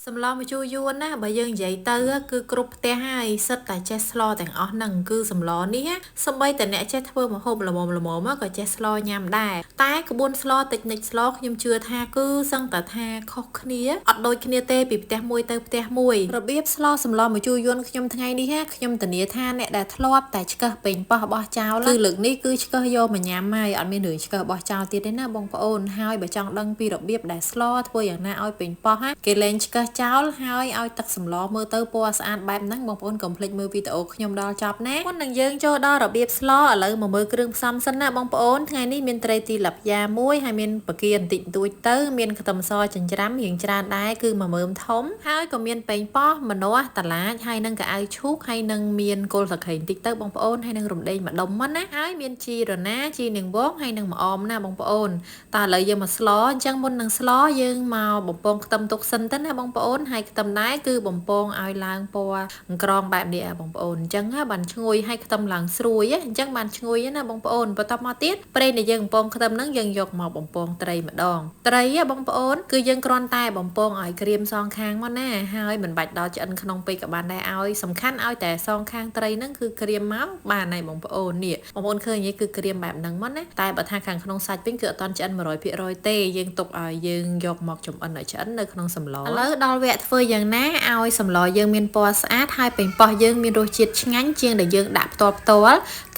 សម្លម្ជូរយួនណាបើយើងនិយាយទៅគឺគ្រប់ផ្ទះហើយសិតតែចេះស្លទាំងអស់ហ្នឹងគឺសម្លនេះសម្បីតែអ្នកចេះធ្វើម្ហូបល្មមក៏ចេះស្លញ៉ាំដែរតែក្បួនស្លតិចនិចស្លខ្ញុំជឿថាគឺសឹងតែថាខុសគ្នាអត់ដូចគ្នាទេពីផ្ទះមួយទៅផ្ទះមួយរបៀបស្លសម្លម្ជូរយួនខ្ញុំថ្ងៃនេះខ្ញុំធានាថាអ្នកដែលធ្លាប់តែឆ្កឹះពេញប៉ោះបោះចោលគឺលើកនេះគឺឆ្កឹះយកមកញ៉ាំហើយអត់មានរឿងឆ្កឹះបោះចោលទៀតទេណាបងប្អូនហើយបើចង់ដឹងពីរបៀបដែលស្លធ្វើយ៉ាងណាឲ្យពេញប៉ោះគេលែងឆ្កឹះចោលហើយឲ្យទឹកសម្លមើលទៅពណ៌ស្អាតបែបហ្នឹងបងប្អូនកុំភ្លេចមើលវីដេអូខ្ញុំដល់ចប់ណាមុននឹងយើងចូលដល់របៀបស្លឥឡូវមកមើលគ្រឿងផ្សំសិនណាបងប្អូនថ្ងៃនេះមានត្រីទីឡាប់យ៉ាមួយហើយមានបកាបន្តិចតួចទៅមានខ្ទឹមសចិញ្ច្រាំរៀងច្រើនដែរគឺ1មើមធំហើយក៏មានប៉េងប៉ោះម្នាស់តឡាចហើយនឹងកៅអៅឈូកហើយនឹងមានគល់ស្លឹកគ្រៃបន្តិចទៅបងប្អូនហើយនឹងរំដេងម្ដុំហ្នឹងណាហើយមានជីរណាជីនាងវងហើយនឹងម្អមណាបងប្អូនតើឥឡូវយើងមកស្លអញ្ចឹងមុននឹងស្លយើងមកបំពងខ្ទឹមទុកសិនទៅណាបងប្អូនហើយខ្ទឹមដែរគឺបំពងឲ្យឡើងពណ៌អង្ក្រងបែបនេះបងប្អូនអញ្ចឹងបានឈ្ងុយឲ្យខ្ទឹមឡើងស្រួយអញ្ចឹងបានឈ្ងុយណាបងប្អូនបន្តមកទៀតប្រេងដែលយើងបំពងខ្ទឹមហ្នឹងយើងយកមកបំពងត្រីម្ដងត្រីបងប្អូនគឺយើងគ្រាន់តែបំពងឲ្យក្រៀមសងខាងមកណាហើយមិនបាច់ដល់ឆ្អិនក្នុងពេកក៏បានដែរឲ្យសំខាន់ឲ្យតែសងខាងត្រីហ្នឹងគឺក្រៀមមកបានហើយបងប្អូននេះបងប្អូនឃើញនេះគឺក្រៀមបែបហ្នឹងមកណាតែបើថាខាងក្នុងសាច់វិញគឺអត់តន់ឆ្អិន 100%ទេយើងទុកឲ្យយើងយកមកចម្អិនឲ្យឆ្អិននៅក្នុងសម្លឥឡូវដល់វគ្គធ្វើយ៉ាងណាឲ្យសម្លយើងមានពណ៌ស្អាតហើយប៉េងប៉ោះយើងមានរសជាតិឆ្ងាញ់ជាងដែលយើងដាក់ផ្ទាល់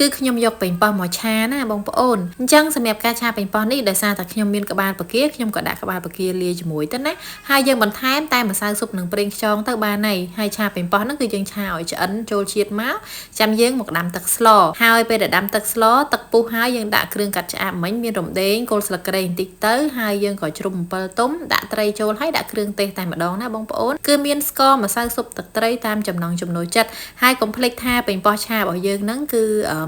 គឺខ្ញុំយកប៉េងប៉ោះមកឆាណាបងប្អូនអញ្ចឹងសម្រាប់ការឆាប៉េងប៉ោះនេះដោយសារតែខ្ញុំមានក្បាលបកាខ្ញុំក៏ដាក់ក្បាលបកាលាយជាមួយទៅណាហើយយើងបន្ថែមតែម្សៅស៊ុបនិងប្រេងខ្យងទៅបានហើយឆាប៉េងប៉ោះហ្នឹងគឺយើងឆាឲ្យឆ្អិនចូលជាតិមកចាំយើងមកដាំទឹកស្លហើយពេលដែលដាំទឹកស្លទឹកពុះហើយយើងដាក់គ្រឿងកាត់ឆ្អាបមិញមានរំដេងគល់ស្លឹកគ្រៃបន្តិចទៅហើយយើងក៏ជ្រុំអំពិលទុំដាក់ត្រីចូលហើយដាក់គ្រឿងទេសតែម្ដងណាបងប្អូនគឺមានស្ករម្សៅស៊ុបទឹកត្រីតាមចំណង់ចំណូលចិត្តហើយកុំភ្លេចថាប៉េងប៉ោះឆារបស់យើងហ្នឹងគឺ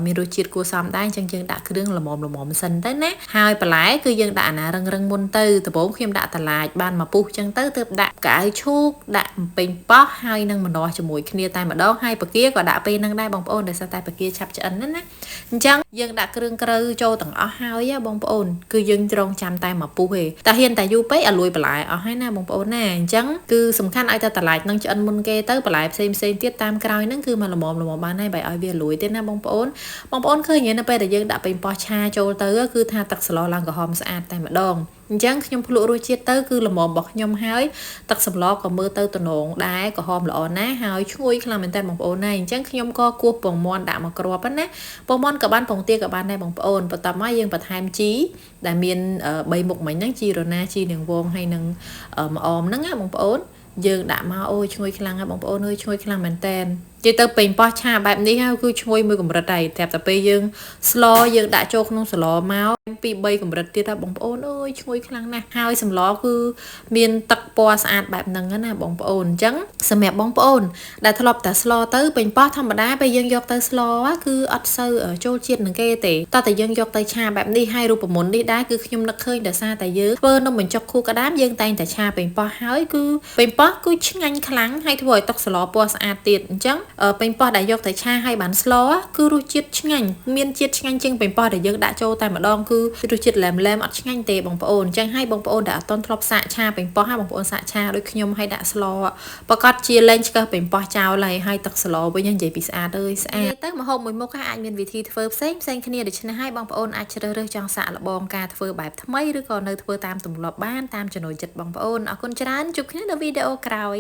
មានរសជាតិគួរសមដែរអញ្ចឹងយើងដាក់គ្រឿងល្មមសិនទៅណាហើយបន្លែគឺយើងដាក់អាណារឹងមុនទៅដំបូងខ្ញុំដាក់តឡាចបានមកពុះអញ្ចឹងទៅទើបដាក់កៅអៅឈូកដាក់ប៉េងប៉ោះហើយនឹងម្នាស់ជាមួយគ្នាតែម្ដងហើយបកាក៏ដាក់ពេលហ្នឹងដែរបងប្អូនដោយសារតែបកាឆាប់ឆ្អិនណាអញ្ចឹងយើងដាក់គ្រឿងក្រៅចូលទាំងអស់ហើយបងប្អូនគឺយើងរងចាំតែមកពុះទេតែហ៊ានតែយូរពេកឲ្យលួយបន្លែអស់ហើយណាបងប្អូនណាអញ្ចឹងគឺសំខាន់ឲ្យតែតឡាចនឹងឆ្អិនមុនគេទៅបន្លែផ្សេងទៀតតាមក្រោយហ្នឹងគឺមកល្មមបានហើយបើឲ្យវាលួយទេណាបងប្អូនឃើញនៅពេលដែលយើងដាក់ប៉េងប៉ោះឆាចូលទៅគឺថាទឹកស្លឡើងក្រហមស្អាតតែម្ដងអញ្ចឹងខ្ញុំភ្លក់រសជាតិទៅគឺល្មមរបស់ខ្ញុំហើយទឹកសម្លក៏មើលទៅតំណងដែរក្រហមល្អណាស់ហើយឈ្ងុយខ្លាំងមែនតើបងប្អូនណាអញ្ចឹងខ្ញុំក៏គោះពងមាន់ដាក់មកគ្រាប់ណាពងមាន់ក៏បានពងទាក៏បានដែរបងប្អូនបន្ទាប់មកយើងបន្ថែមជីដែលមាន3មុខមិញហ្នឹងជីរណាជីនាងវងហើយនឹងម្អមហ្នឹងណាបងប្អូនយើងដាក់មកអូយឈ្ងុយខ្លាំងហើយបងប្អូនអើយឈ្ងុយខ្លាំងមែនតើនិយាយទៅប៉េងប៉ោះឆាបែបនេះគឺឈ្ងុយមួយកម្រិតហើយតែពេលយើងស្លយើងដាក់ចូលក្នុងស្លមក2 3កម្រិតទៀតថាបងប្អូនអើយឈ្ងុយខ្លាំងណាស់ហើយសម្លគឺមានទឹកពណ៌ស្អាតបែបហ្នឹងណាបងប្អូនអញ្ចឹងសម្រាប់បងប្អូនដែលធ្លាប់តែស្លទៅប៉េងប៉ោះធម្មតាពេលយើងយកទៅស្លគឺអត់សូវចូលជាតិនឹងគេទេតោះតែយើងយកទៅឆាបែបនេះហើយរូបមន្តនេះដែរគឺខ្ញុំនឹកឃើញដោយសារតែយើងធ្វើនំបញ្ចុកខួរក្តាមយើងតែងតែឆាប៉េងប៉ោះហើយគឺប៉េងប៉ោះគឺឆ្ងាញ់ខ្លាំងហើយធ្វើឲ្យទឹកស្លពណ៌ស្អាតទៀតអញ្ចឹងប៉េងប៉ោះដែលយកទៅឆាឲ្យបានស្លគឺរសជាតិឆ្ងាញ់មានជាតិឆ្ងាញ់ជាងប៉េងប៉ោះដែលយើងដាក់ចូលតែម្ដងគឺរសជាតិឡែមអត់ឆ្ងាញ់ទេបងប្អូនអញ្ចឹងឲ្យបងប្អូនដែលអត់ទាន់ធ្លាប់សាកឆាប៉េងប៉ោះបងប្អូនសាកឆាដូចខ្ញុំឲ្យដាក់ស្លប្រកាសជាលែងឆ្កឹះប៉េងប៉ោះចោលហើយទឹកស្លវិញនិយាយពីស្អាតអើយស្អាតទៅម្ហូបមួយមុខអាចមានវិធីធ្វើផ្សេងគ្នាដូច្នេះឲ្យបងប្អូនអាចជ្រើសរើសចង់សាកល្បងការធ្វើបែបថ្មីឬក៏នៅធ្វើតាមទម្លាប់បានតាមចំណូលចិត្តបងប្អូនអរគុណច្រើនជួបគ្នានៅវីដេអូក្រោយ